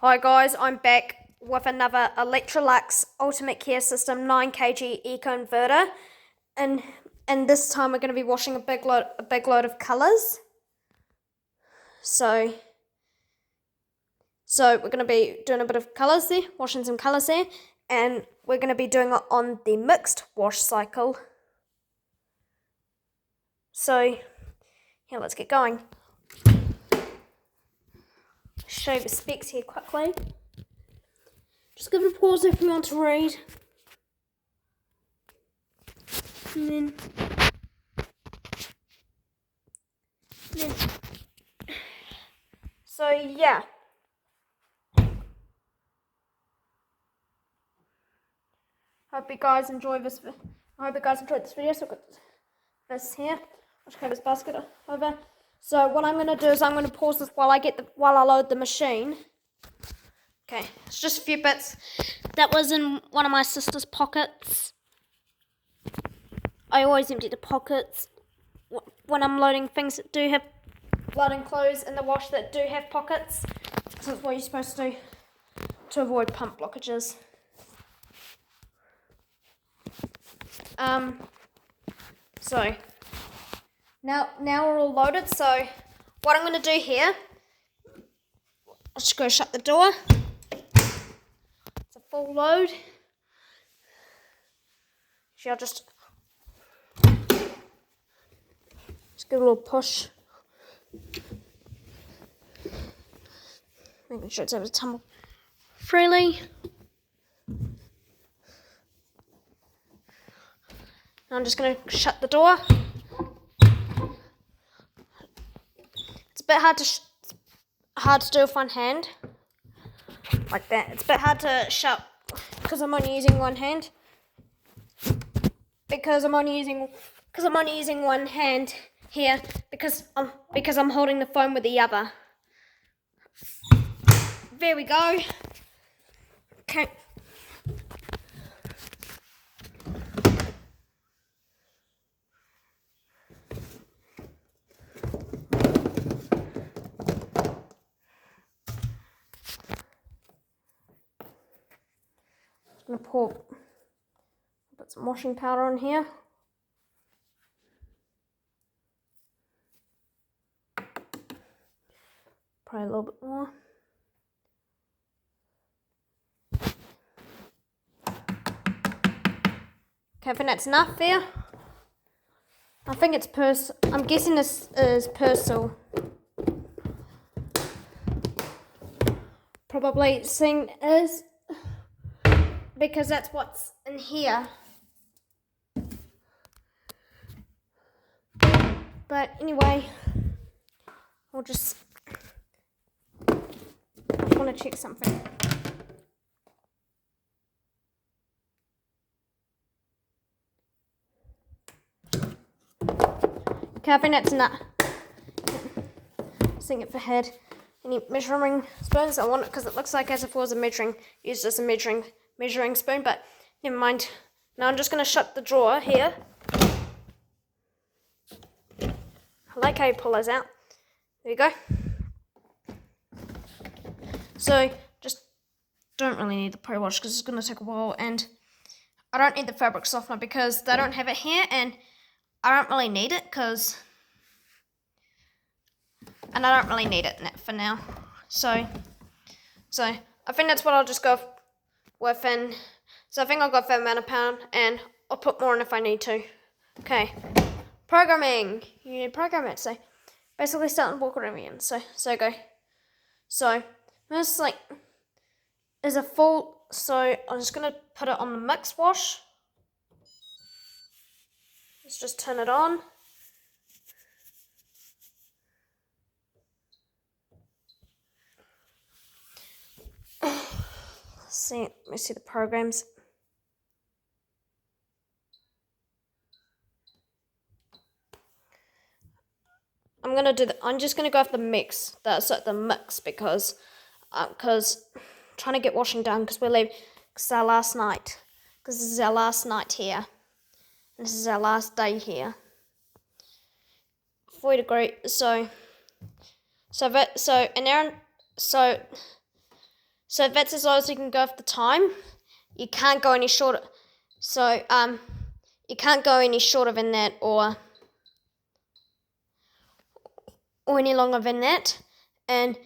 Hi guys, I'm back with another Electrolux Ultimate Care System 9 kg eco inverter, and this time we're going to be washing a big load of colours. So we're going to be doing a bit of colours there, washing some colours there, and we're going to be doing it on the mixed wash cycle. So here, let's get going. Show the specs here quickly. Just give it a pause if you want to read. And then so yeah. Hope you guys enjoyed this video. So I've got this here. I'll just this basket over. So what I'm gonna do is I'm gonna pause this while I load the machine. Okay, it's just a few bits that was in one of my sister's pockets. I always empty the pockets when I'm loading things that do have loading clothes in the wash that do have pockets. So that's what you're supposed to do to avoid pump blockages. So now we're all loaded. So what I'm going to do here, I'll just go shut the door. It's a full load. So I'll just give it a little push. Making sure it's able to tumble freely. I'm just going to shut the door. It's a bit hard to do with one hand, like that. It's a bit hard to shut because I'm only using one hand. Because I'm only using one hand here because I'm holding the phone with the other. There we go. Okay. I'm going to put some washing powder on here. Probably a little bit more. Okay, I think that's enough there. I think it's I'm guessing this is Persil. Probably seeing is because that's what's in here. But anyway, I want to check something. Okay, I think that's enough. Seeing if it had any measuring spoons. I want it because it looks like as if it was used as a measuring spoon, but never mind. Now I'm just going to shut the drawer here. I like how you pull those out. There you go. So just don't really need the pre-wash because it's going to take a while, and I don't need the fabric softener because they don't have it here, and I don't really need it and I don't really need it for now. So I think that's what I'll just go with, and so I think I'll go for a amount of pound, and I'll put more in if I need to. Okay, programming. You need to program it. So basically start and walk whatever again. So go. So this is a full. So I'm just gonna put it on the mix wash. Let's just turn it on. Let me see the programs. I'm just gonna go off the mix. That's like the mix because trying to get washing done because it's our last night. Because this is our last night here. And this is our last day here. 40 degrees. So So that's as low as you can go for the time. You can't go any shorter. So you can't go any shorter than that, or any longer than that, and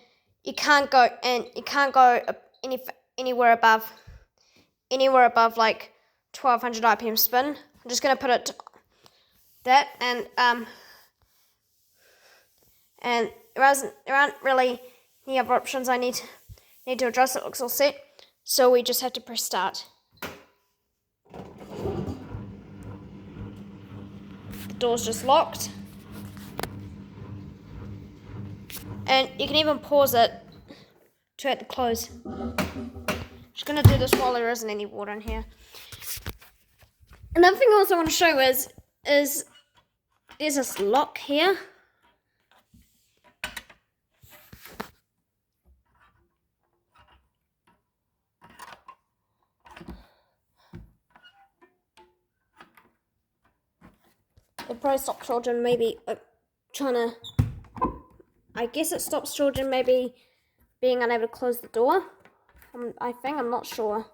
you can't go anywhere above like 1200 RPM spin. I'm just gonna put it to that, and there aren't really any other options I need to adjust. It looks all set, so we just have to press start. The door's just locked, and you can even pause it to hit the close. Just gonna do this while there isn't any water in here. Another thing I also want to show is there's this lock here. It probably stops children maybe I guess it stops children maybe being unable to close the door. I'm not sure.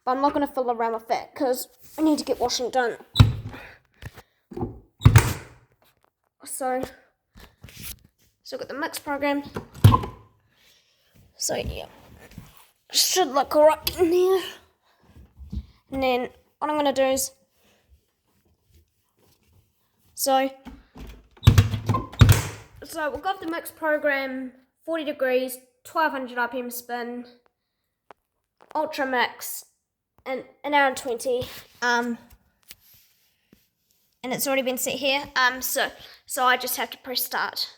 But I'm not going to fiddle around with that because I need to get washing done. So I've got the mix program. So yeah, should look alright in here. And then what I'm going to do is, so we've got the mix program, 40 degrees, 1200 RPM spin, ultra mix, and an hour and 20. And it's already been set here. So I just have to press start.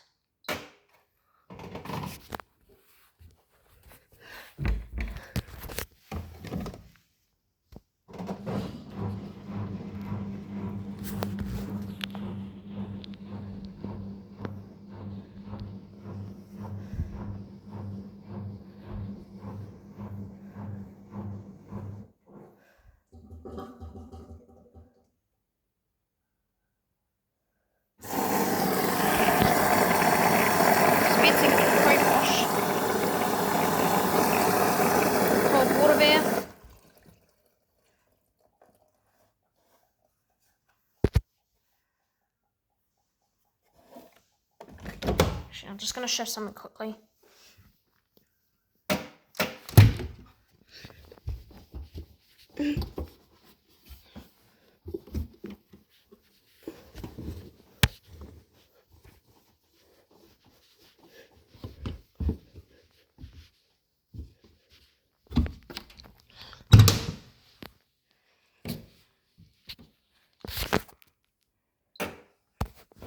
I'm just going to show something quickly.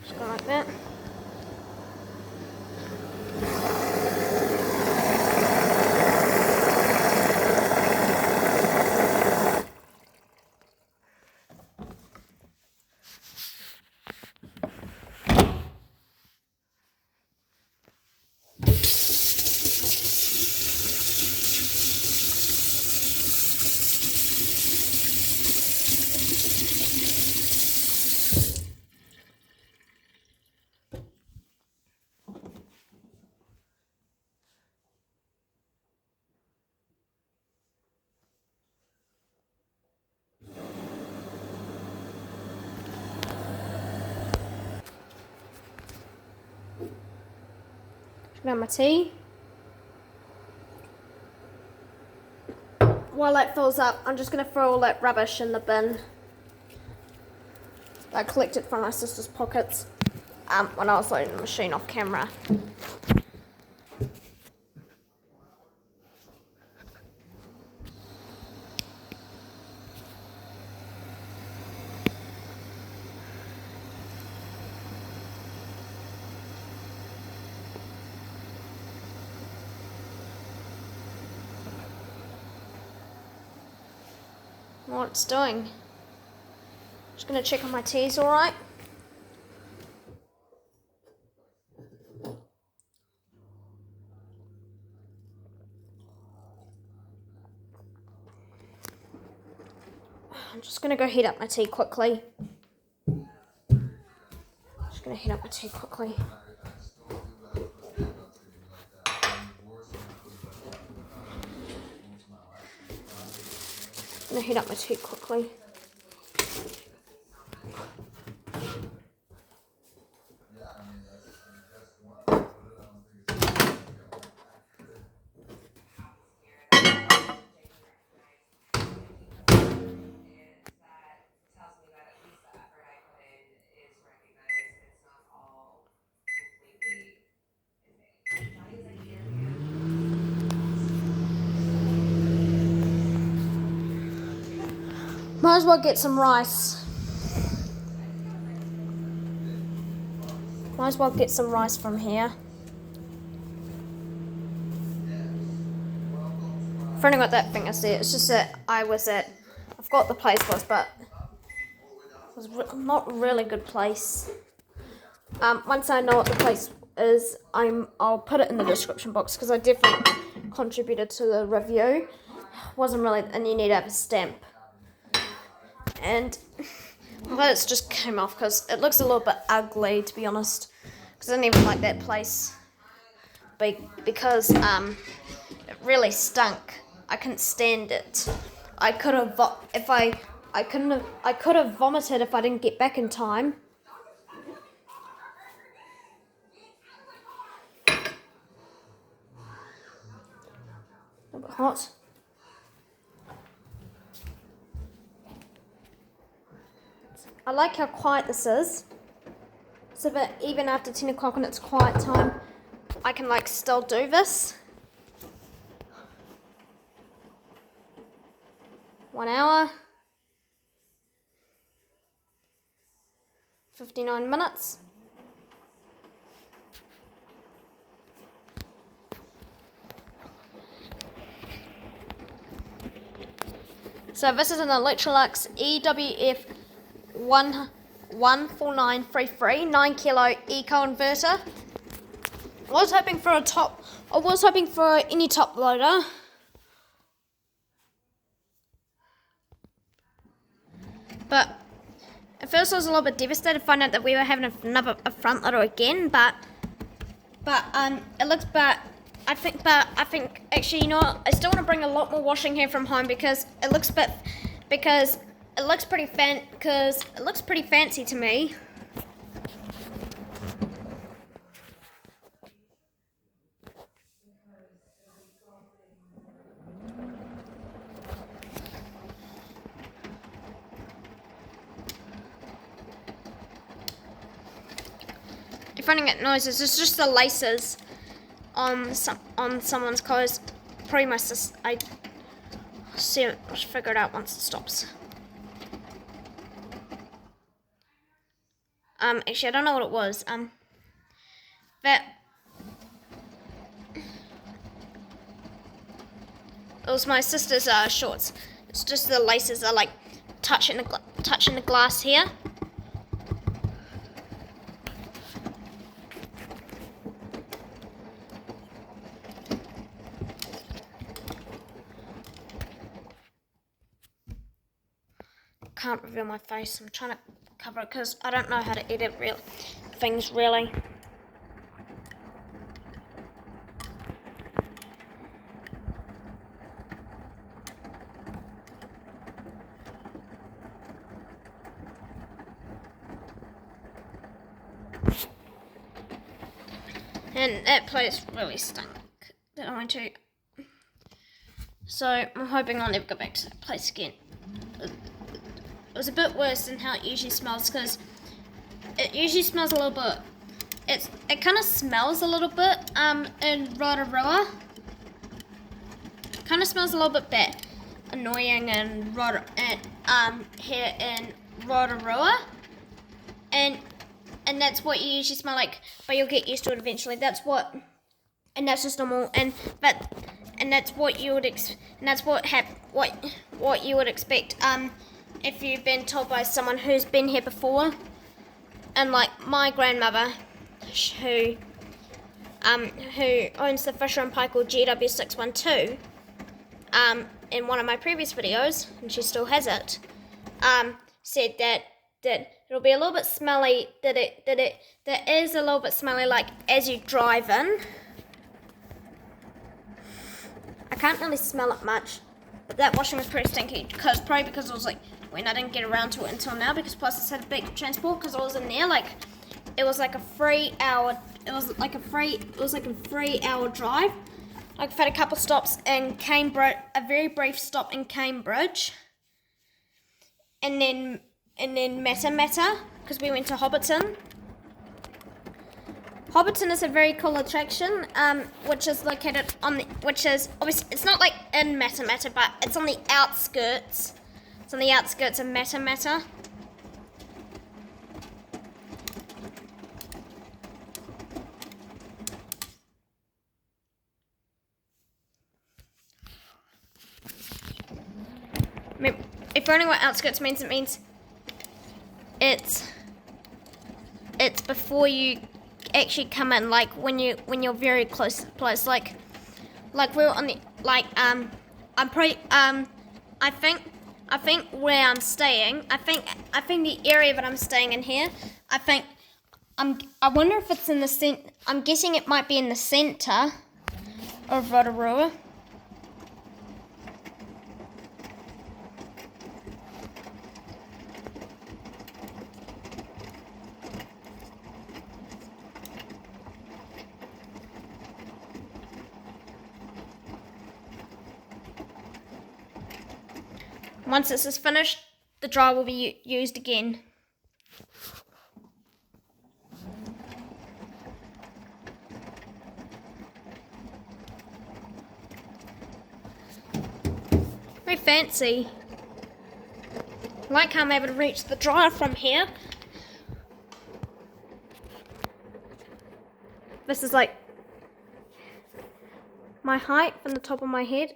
Just go like that. Now my tea. While that fills up, I'm just going to throw all that rubbish in the bin that I collected from my sister's pockets when I was loading the machine off camera. What it's doing. Just going to check on my tea's alright. I'm just going to go heat up my tea quickly. gonna heat up my tea quickly. Might as well get some rice. Might as well get some rice from here. Forgetting what that thing I said. It's just that I forgot the place was, but it was not a really good place. Once I know what the place is, I'll put it in the description box because I definitely contributed to the review. Wasn't really, and you need to have a stamp. And I'm glad it's just came off because it looks a little bit ugly, to be honest. Because I didn't even like that place because it really stunk. I couldn't stand it. I could have vomited if I didn't get back in time. A bit hot. I like how quiet this is. So that even after 10 o'clock when it's quiet time, I can still do this. 1 hour. 59 minutes. So this is an Electrolux ewf14933 9 kilo eco inverter. I was hoping for any top loader. But at first I was a little bit devastated to find out that we were having a front loader again, but it looks I think actually, you know what, I still want to bring a lot more washing here from home because it looks pretty fancy to me. If I don't get noises, it's just the laces on someone's clothes. Probably my sister. I see it. I'll figure it out once it stops. Actually, I don't know what it was. It was my sister's shorts. It's just the laces are touching the glass here. Can't reveal my face. I'm trying to cover it because I don't know how to edit things really. And that place really stunk. That I went to. So I'm hoping I'll never go back to that place again. It was a bit worse than how it usually smells because it usually smells a little bit. It kind of smells a little bit in Rotorua. Kind of smells a little bit bad, annoying and here in Rotorua, and that's what you usually smell like. But you'll get used to it eventually. That's just normal. And that's what you would what you would expect. If you've been told by someone who's been here before, and my grandmother, who owns the Fisher and Paykel GW612, in one of my previous videos, and she still has it, said that it'll be a little bit smelly. That is a little bit smelly, as you drive in. I can't really smell it much. But that washing was pretty stinky, probably because it was like when I didn't get around to it until now, because plus it's had a big transport, because I was in there like it was like a 3-hour. It was like a 3-hour drive. Like I've had a couple stops in Cambridge, a very brief stop in Cambridge, and then Matamata, because we went to Hobbiton. Hobbiton is a very cool attraction, which is located on the, which is obviously it's not like in Matamata, but it's on the outskirts. It's on the outskirts of Matamata. If you're only what outskirts means, it means it's before you actually come in, like when you're very close to the place, like we're on the I'm pretty I think where I'm staying, I think the area that I'm staying in here, I wonder if it's in the I'm guessing it might be in the center of Rotorua. Once this is finished, the dryer will be used again. Very fancy. I like how I'm able to reach the dryer from here. This is like my height from the top of my head.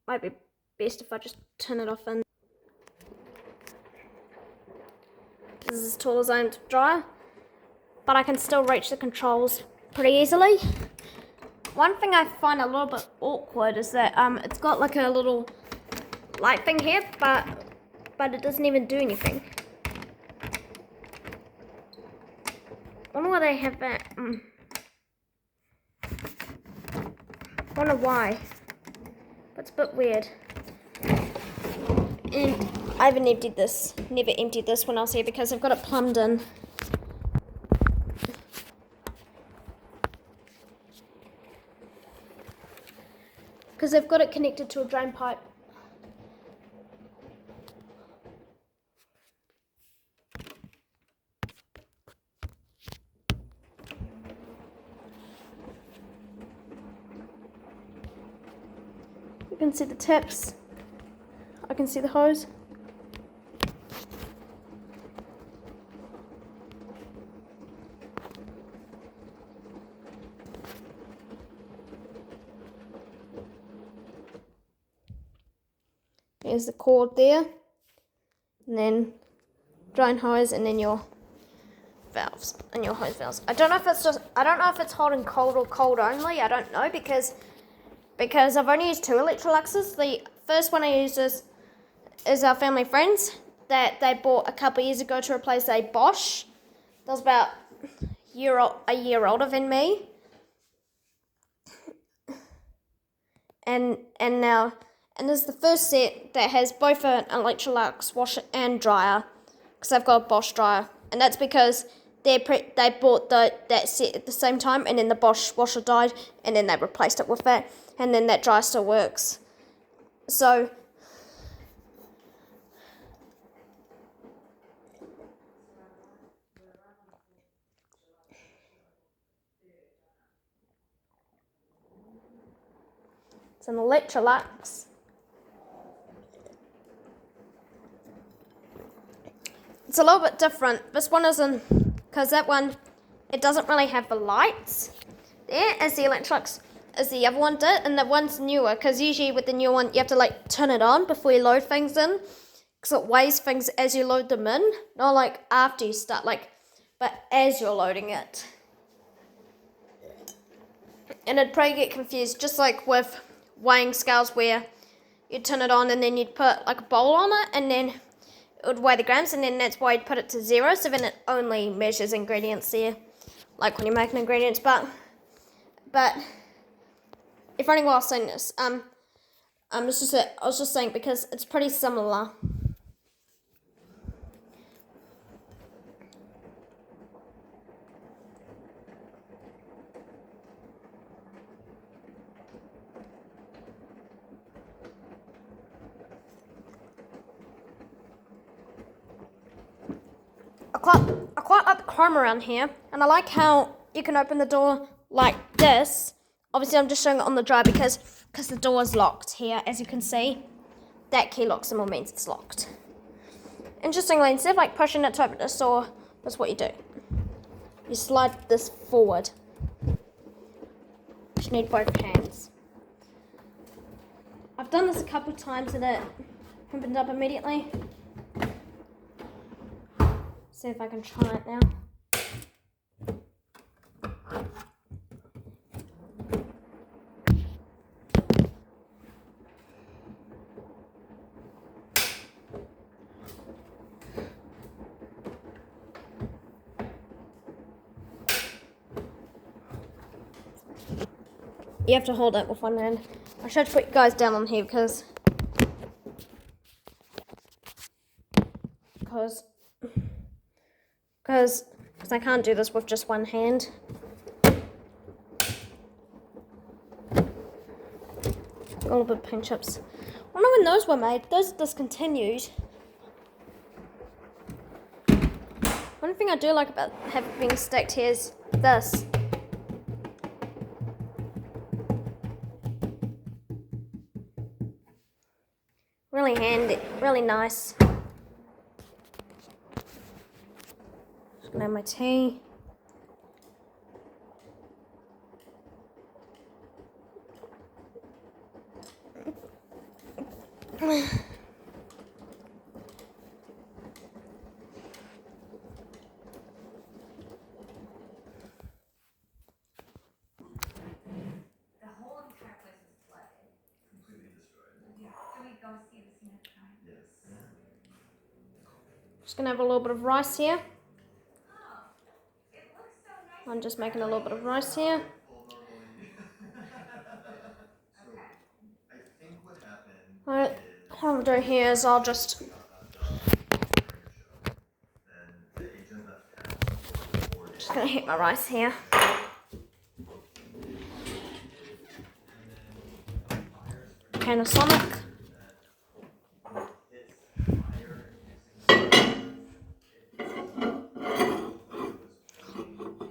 Might be best if I just turn it off. And this is as tall as I am to dryer, but I can still reach the controls pretty easily. One thing I find a little bit awkward is that it's got like a little light thing here, but it doesn't even do anything. I wonder why they have that. Wonder why. But it's a bit weird. And I haven't emptied this. Never emptied this when I was here because I've got it plumbed in. Because I've got it connected to a drain pipe. You can see the taps. I can see the hose. There's the cord there, and then drain hose, and then your valves and your hose valves. I don't know if it's hot and cold or cold only. I don't know because I've only used 2 Electroluxes. The first one I used is our family friends that they bought a couple of years ago to replace a Bosch. That was about a year older than me. And this is the first set that has both an Electrolux washer and dryer, because I've got a Bosch dryer, and that's because they bought that set at the same time, and then the Bosch washer died, and then they replaced it with that, and then that dryer still works. So it's an Electrolux. It's a little bit different. This one isn't, because that one, it doesn't really have the lights there as the Electrolux, as the other one did, and the one's newer, because usually with the new one, you have to like turn it on before you load things in, because it weighs things as you load them in, not like after you start, but as you're loading it. And it'd probably get confused, just like with weighing scales where you'd turn it on and then you'd put like a bowl on it, and then it would weigh the grams, and then that's why you'd put it to 0, so then it only measures ingredients there, like when you're making ingredients. But if only while I've seen this, It's just that I was just saying because it's pretty similar. I quite like the chrome around here, and I like how you can open the door like this. Obviously, I'm just showing it on the dry because the door is locked here, as you can see. That key lock symbol means it's locked. Interestingly, instead of like pushing it to open the door, that's what you do. You slide this forward. You need both hands. I've done this a couple of times and it opened up immediately. See if I can try it now. You have to hold it with one hand. I should put you guys down on here because I can't do this with just one hand. Got a little bit of paint chips. I wonder when those were made. Those are discontinued. One thing I do like about having being stacked here is this. Really handy, really nice. Just gonna have my tea. Just gonna have a little bit of rice here. I'm just making a little bit of rice here. Alright, what I'll do here is I'll just gonna heat my rice here. Panasonic.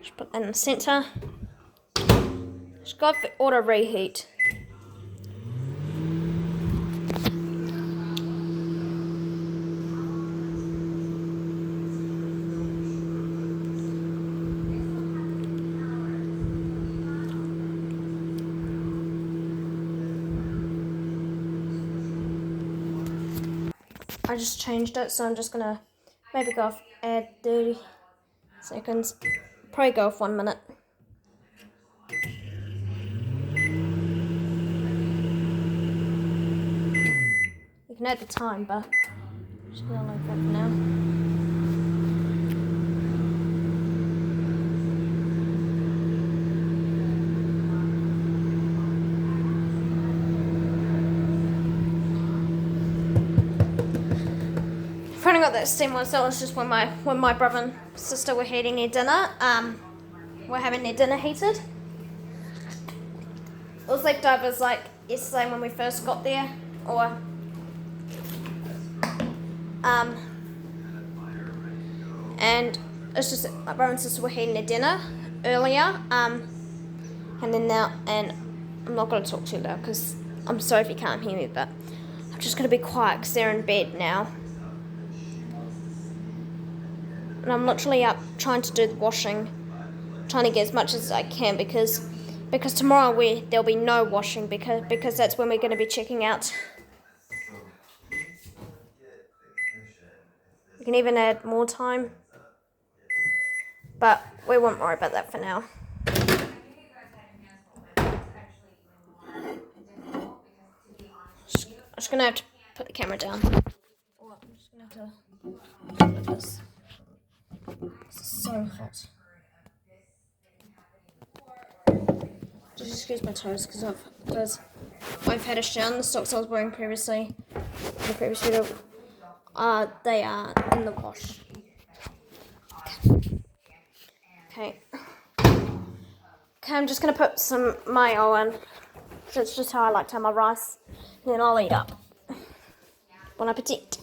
Just put that in the center. Just go for auto reheat. I just changed it, so I'm just gonna maybe go off add 30 seconds. Probably go off 1 minute. You can add the time, but I'm just gonna leave that for now. I got that steam one, so it was just when my brother and sister were eating their dinner. We're having their dinner heated. It was leftovers like yesterday when we first got there, or and it's just that my brother and sister were eating their dinner earlier, and then now, and I'm not going to talk too loud because I'm sorry if you can't hear me, but I'm just going to be quiet because they're in bed now. And I'm literally up trying to do the washing, trying to get as much as I can because tomorrow there'll be no washing because that's when we're going to be checking out. You can even add more time, but we won't worry about that for now. I'm just going to have to put the camera down. Or I'm just going to have to do this. This is so hot. Just excuse my toes because I've had a shower in the socks I was wearing previously. In the previous video. They are in the wash. Okay. Okay, I'm just gonna put some mayo in. So it's just how I like to have my rice. And then I'll eat up. Bon appetit.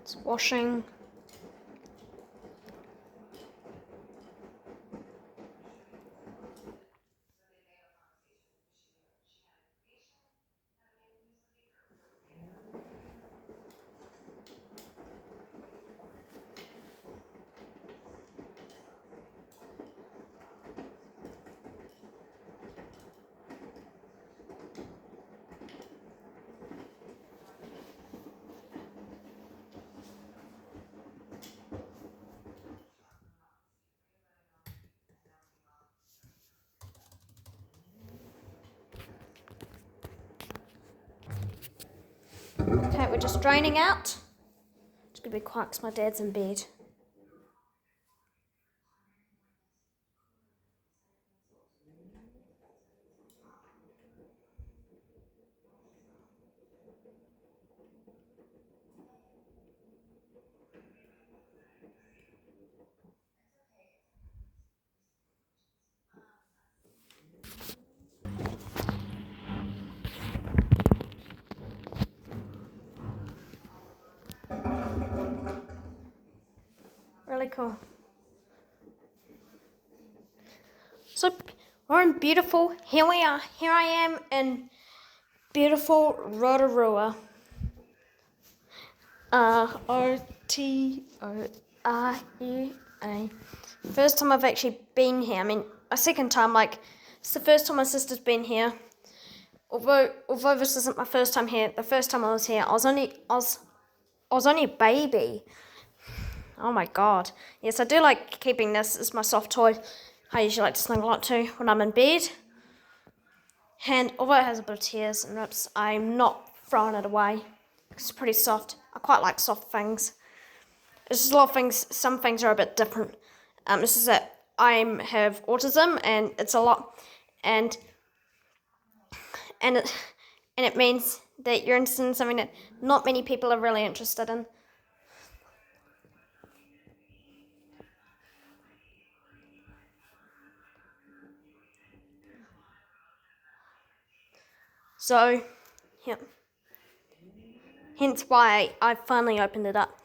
It's washing. Okay, we're just draining out. It's gonna be quiet because my dad's in bed. Really cool. So we're in beautiful, here we are, here I am in beautiful Rotorua. Rotua. First time I've actually been here. I mean, a second time, like, it's the first time my sister's been here. Although this isn't my first time here, the first time I was here, I was only a baby. Oh my god. Yes, I do like keeping this as my soft toy. I usually like to snuggle up to when I'm in bed. And although it has a bit of tears and rips, I'm not throwing it away. It's pretty soft. I quite like soft things. It's just a lot of things, some things are a bit different. This is that I have autism and it's a lot, and it means that you're interested in something that not many people are really interested in. So, yeah. Hence why I finally opened it up.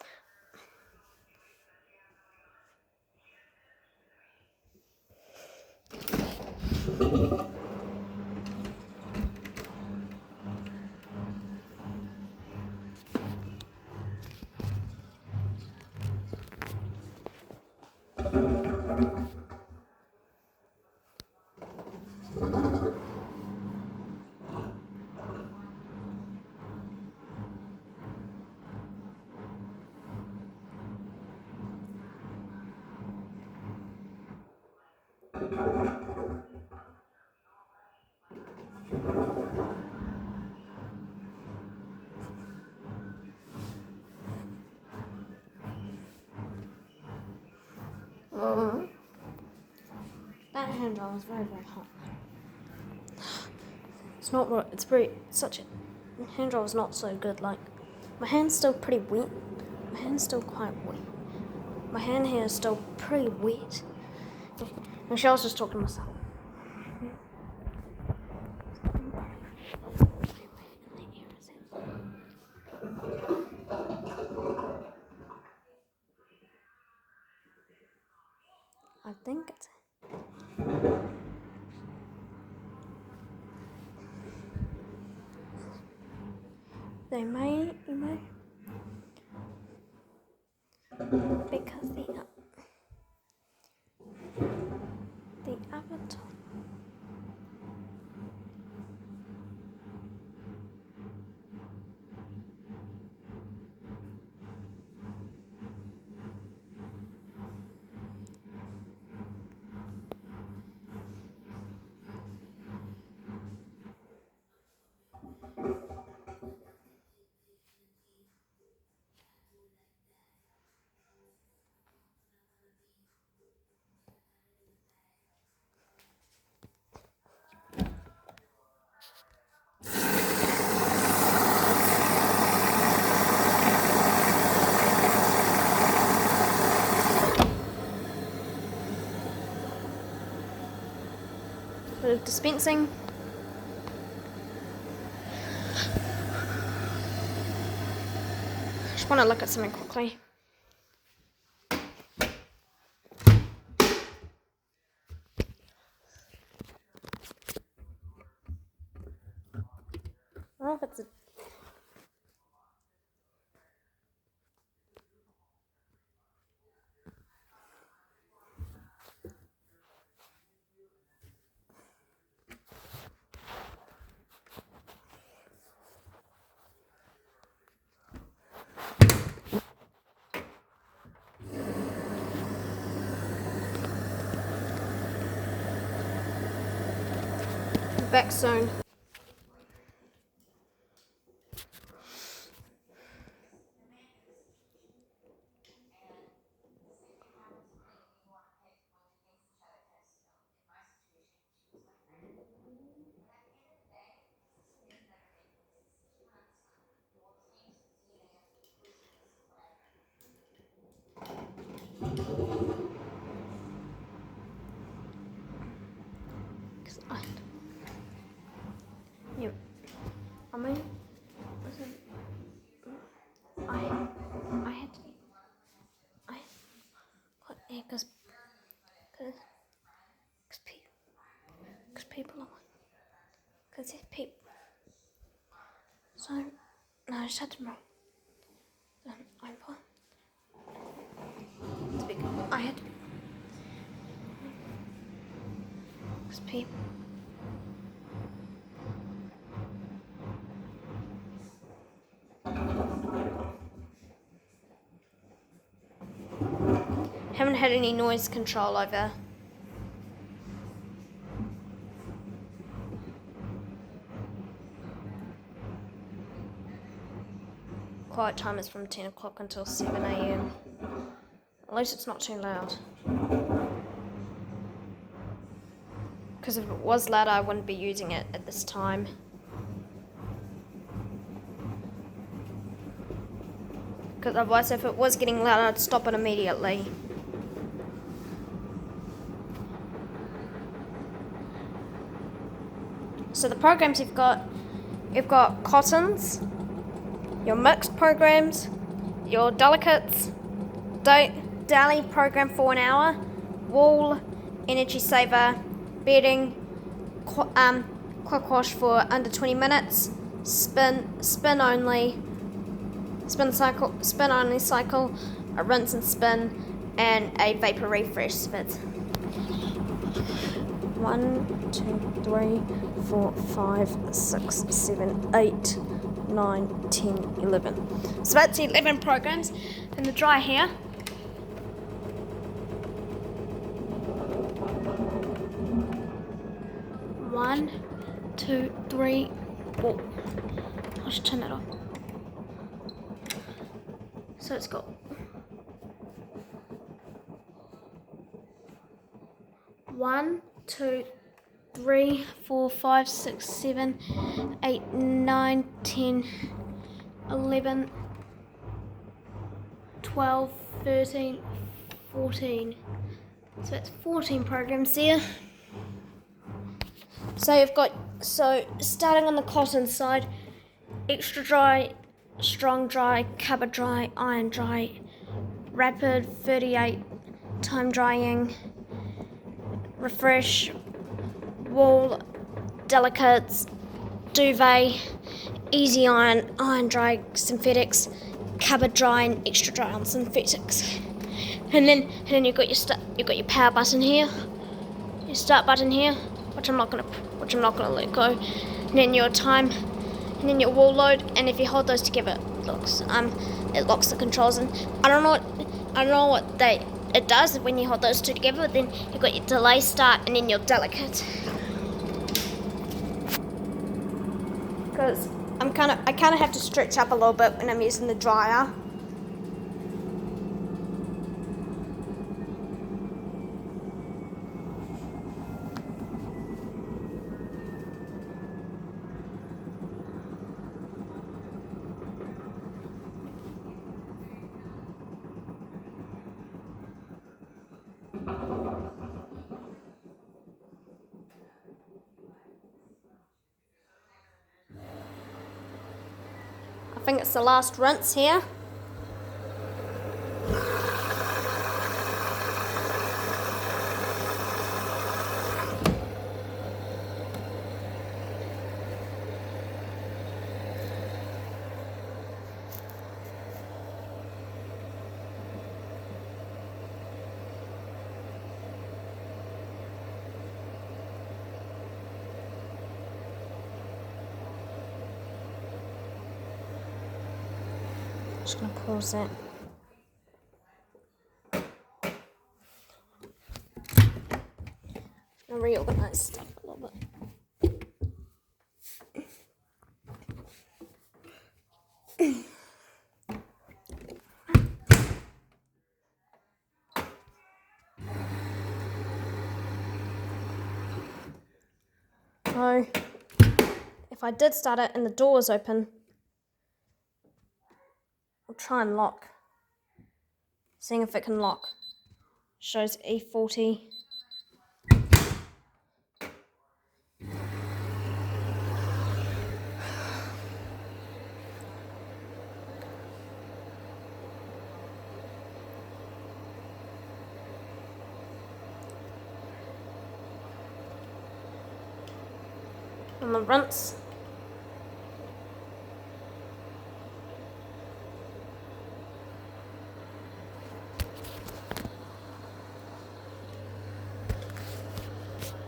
That hand roll is very, very hot. It's not, it's very, such a, hand roll is not so good, like, my hand's still pretty wet. My hand's still quite wet. My hand here is still pretty wet. And she was just talking to myself. I think it's... They may, because the avatar. bit of dispensing. Just want to look at something quickly. I don't know if it's a back soon. Yeah, I mean, listen, I had to, yeah, because people are, because there's people, so, no, I just had to wrong, I'm fine, I had to, because people, haven't had any noise control over. Quiet time is from 10 o'clock until 7 a.m. At least it's not too loud. Because if it was louder, I wouldn't be using it at this time. Because otherwise, if it was getting louder, I'd stop it immediately. So the programs you've got cottons, your mixed programs, your delicates, daily program for an hour, wool, energy saver, bedding, quick wash for under 20 minutes, spin only cycle, a rinse and spin, and a vapor refresh spit. 1, 2, 3, 4, 5, 6, 7, 8, 9, 10, 11. So that's 11 programs in the dryer here. One, two, three, four. I'll just turn that off. So it's got 1, 2, 3, 4, 5, 6, 7, 8, 9, 10, 11, 12, 13, 14. So that's 14 programs there. So you've got, starting on the cotton side, extra dry, strong dry, cover dry, iron dry, rapid 38, time drying, refresh, wool, delicates, duvet, easy iron, iron dry, synthetics, cover dry and extra dry on synthetics. And then you've got your power button here, your start button here, which I'm not gonna let go. And then your time, and then your wool load. And if you hold those together, it locks the controls. And I don't know what it does when you hold those two together. But then you've got your delay start and then your delicate. Because I kind of have to stretch up a little bit when I'm using the dryer. think it's the last rinse here. Just gonna pause that. I'll reorganize stuff a little bit. So, if I did start it and the door was open, I'll try and lock. Seeing if it can lock. Shows E40. And the rinse.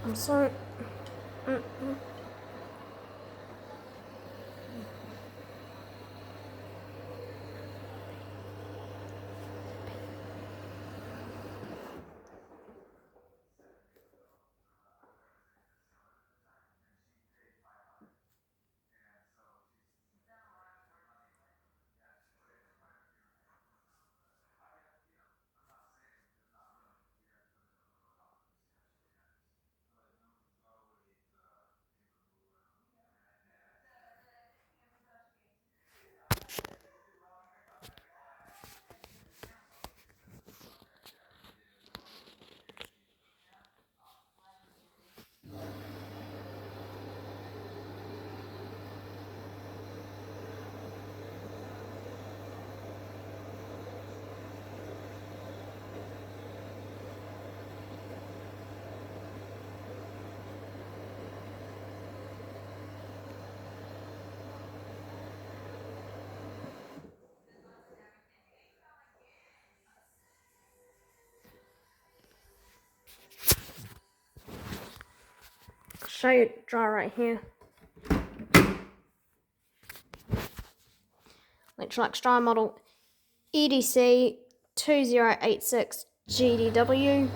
I'm sorry. Show you dry right here. Electrolux dry model EDC2086GDW.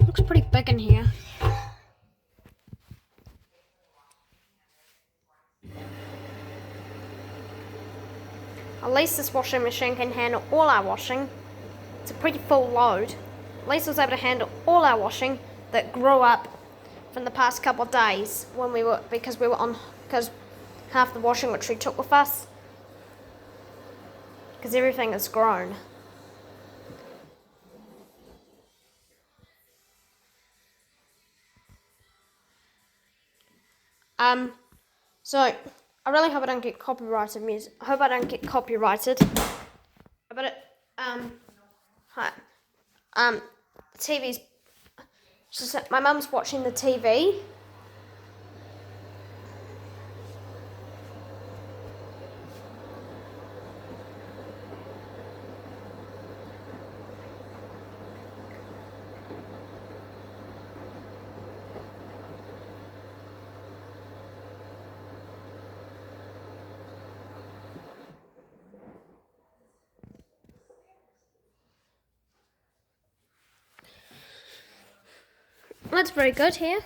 Looks pretty big in here. At least this washing machine can handle all our washing. It's a pretty full load. At least it was able to handle all our washing that grew up from the past couple of days when because half the washing which we took with us, because everything has grown. So I really hope I don't get copyrighted music. I hope I don't get copyrighted. But it, TV's just my mum's watching the TV. That's very good here.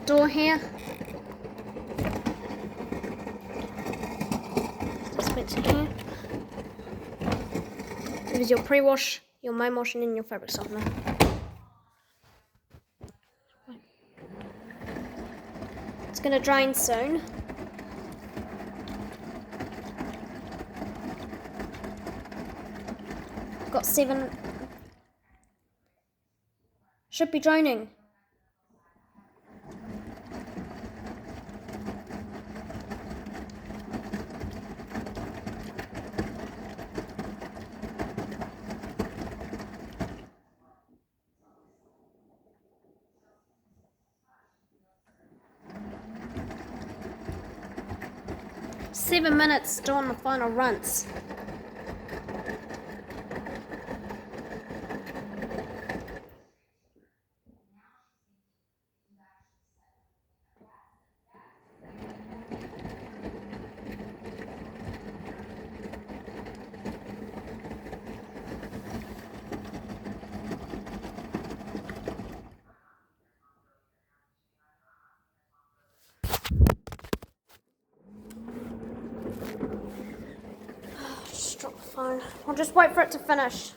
door here. Dispenser here. There's your pre-wash, your main wash, and then your fabric softener. It's gonna drain soon. Got 7. Should be draining. Seven minutes doing the final rinse. Just drop the phone. I'll just wait for it to finish.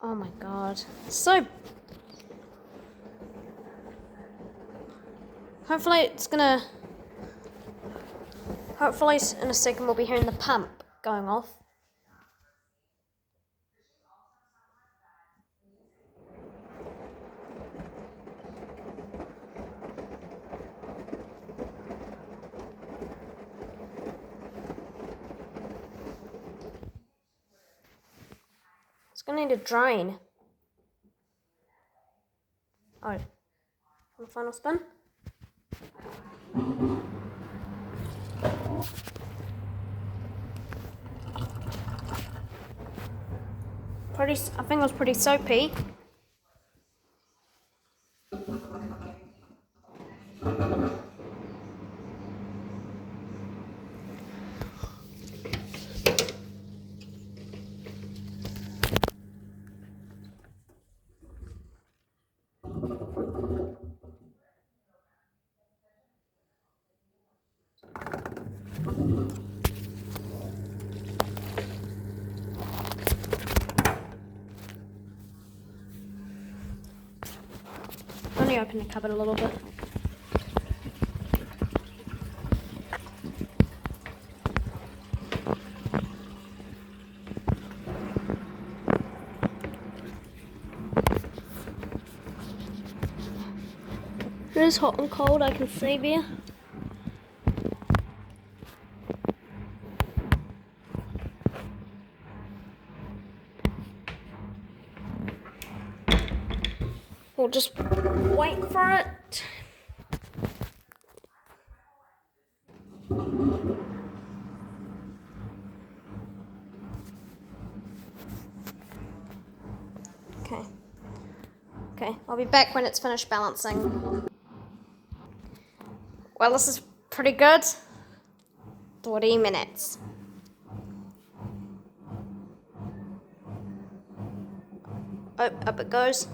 Oh my god. So hopefully in a second we'll be hearing the pump going off. It's gonna need a drain. Oh, one final spin. I think it was pretty soapy. Only open the cupboard a little bit. It is hot and cold, I can see there. We'll just wait for it. Okay, I'll be back when it's finished balancing. Well, this is pretty good. 30 minutes. Oh, up it goes.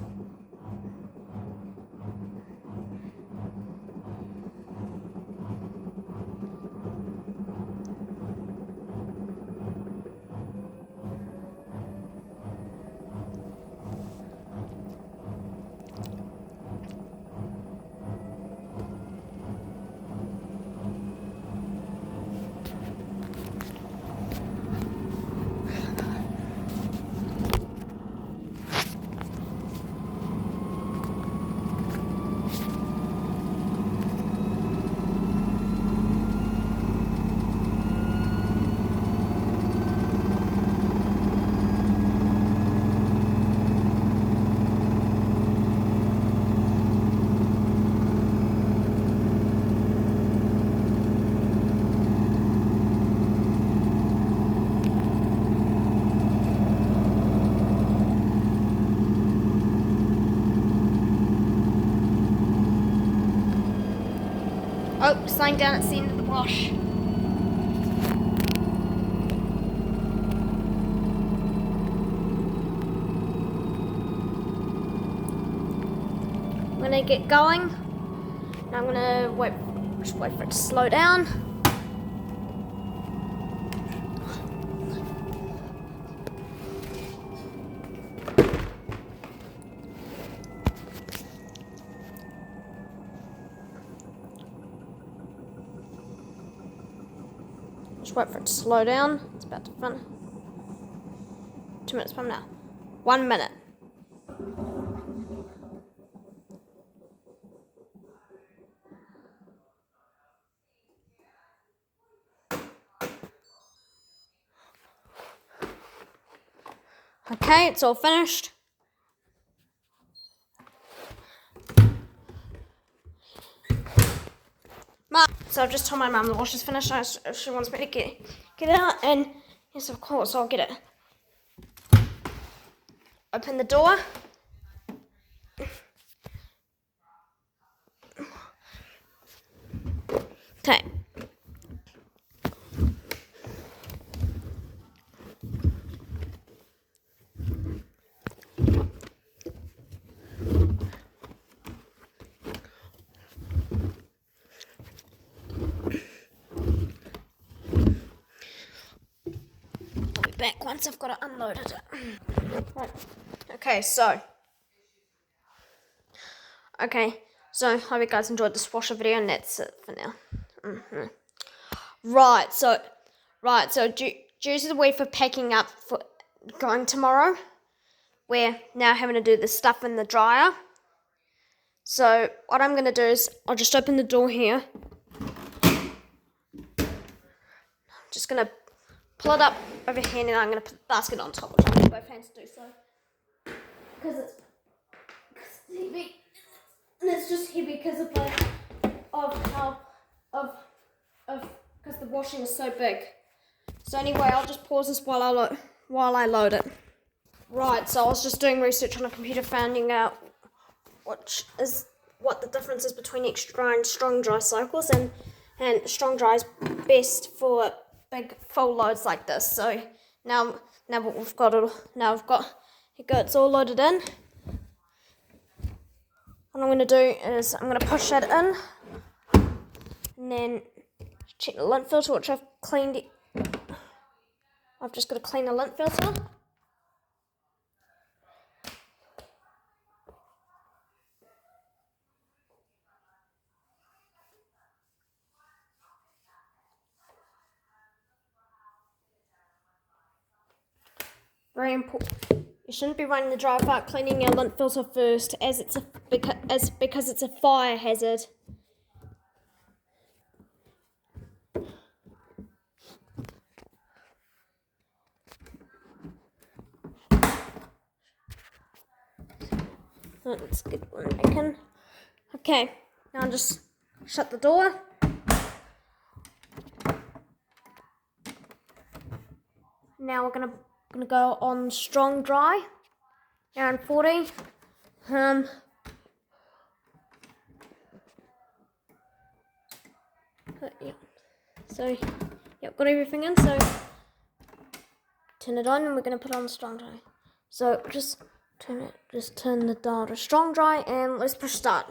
Oh, sign down at the end of the wash. gonna get going. And I'm gonna just wait for it to slow down. Just wait for it to slow down. It's about to finish. 2 minutes from now. 1 minute. Okay, it's all finished. So I've just told my mum the wash is finished. She wants me to get it out, and yes, of course, I'll get it. Open the door. Okay. Back once I've got it unloaded. Right. Okay, so hope you guys enjoyed this washer video, and that's it for now. Right, so due to the way for packing up for going tomorrow, we're now having to do the stuff in the dryer. So what I'm gonna do is I'll just open the door here. I'm just gonna pull it up over here, and then I'm going to put the basket on top, which I'm going to both hands to do so. Because it's heavy. And it's just heavy because of because the washing is so big. So anyway, I'll just pause this while I load it. Right, so I was just doing research on a computer, finding out what the difference is between extra dry and strong dry cycles, and strong dry is best for big full loads like this. So now we've got it's all loaded in. What I'm going to do is I'm going to push that in, and then check the lint filter, which I've cleaned. I've just got to clean the lint filter. Very important. You shouldn't be running the dryer without cleaning your lint filter first, because it's a fire hazard. Let's get one back in. Okay, now just shut the door. Now we're gonna go on strong dry, around 40. Yeah. So, got everything in. So turn it on, and we're gonna put on strong dry. So just turn the dial to strong dry, and let's push start.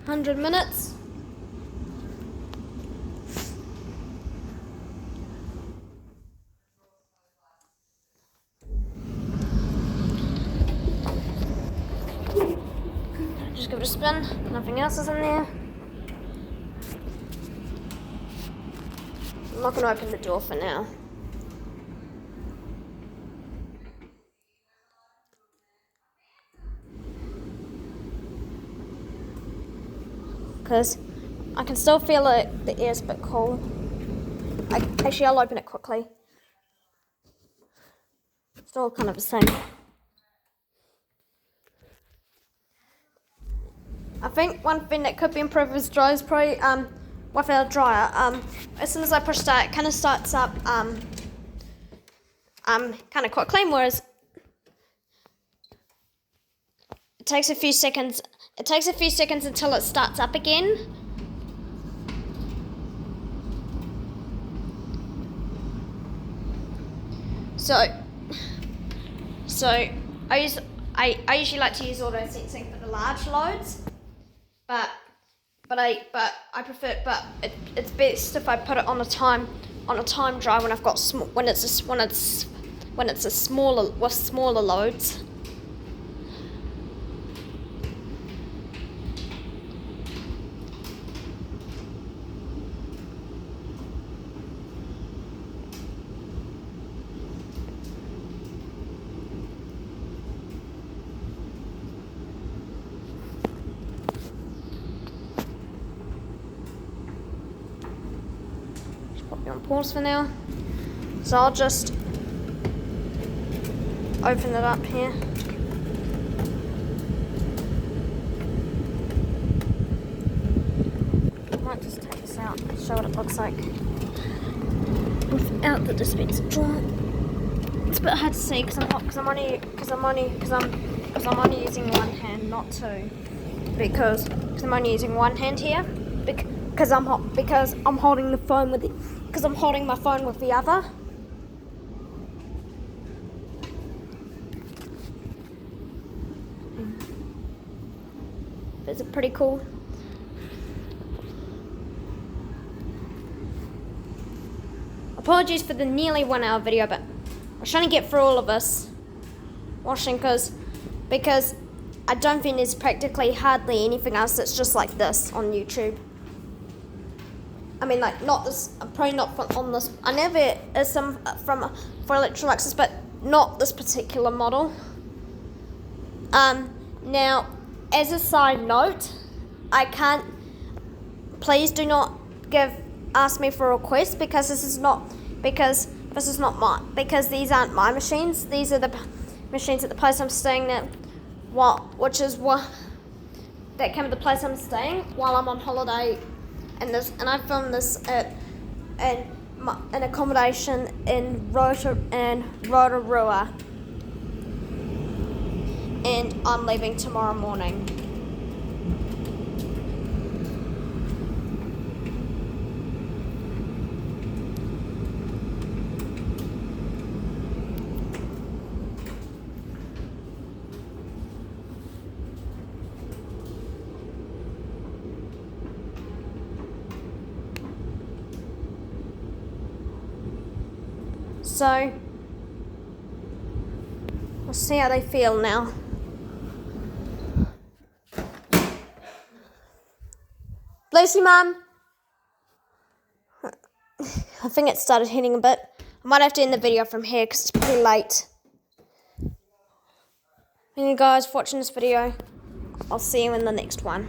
$100 minutes. Just give it a spin. Nothing else is in there. I'm not going to open the door for now. Because I can still feel it, the air's a bit cold. Actually, I'll open it quickly. Still kind of the same. I think one thing that could be improved with dry is probably without a dryer. As soon as I push start, it kind of starts up kind of quickly, whereas it takes a few seconds. It takes a few seconds until it starts up again. So I usually like to use auto sensing for the large loads, but I prefer it's best if I put it on a time dry when I've got when it's a smaller loads. On pause for now, so I'll just open it up here. I might just take this out and show what it looks like without the dispenser drawer. It's a bit hard to see because I'm only using one hand, not two, because I'm only using one hand here because I'm holding the phone with it. Because I'm holding my phone with the other. Is it pretty cool? Apologies for the nearly 1 hour video, but I was trying to get through all of this washing because I don't think there's practically hardly anything else that's just like this on YouTube. I mean, like, not this, probably not on this. I know there is some for Electroluxes, but not this particular model. Now, as a side note, please do not ask me for a request because these aren't my machines. These are the machines at the place I'm staying at, that came at the place I'm staying while I'm on holiday. And I filmed this at an accommodation in Rotorua, and I'm leaving tomorrow morning. So, we'll see how they feel now. Bless you, Mum. I think it started hitting a bit. I might have to end the video from here because it's pretty late. Thank you guys for watching this video. I'll see you in the next one.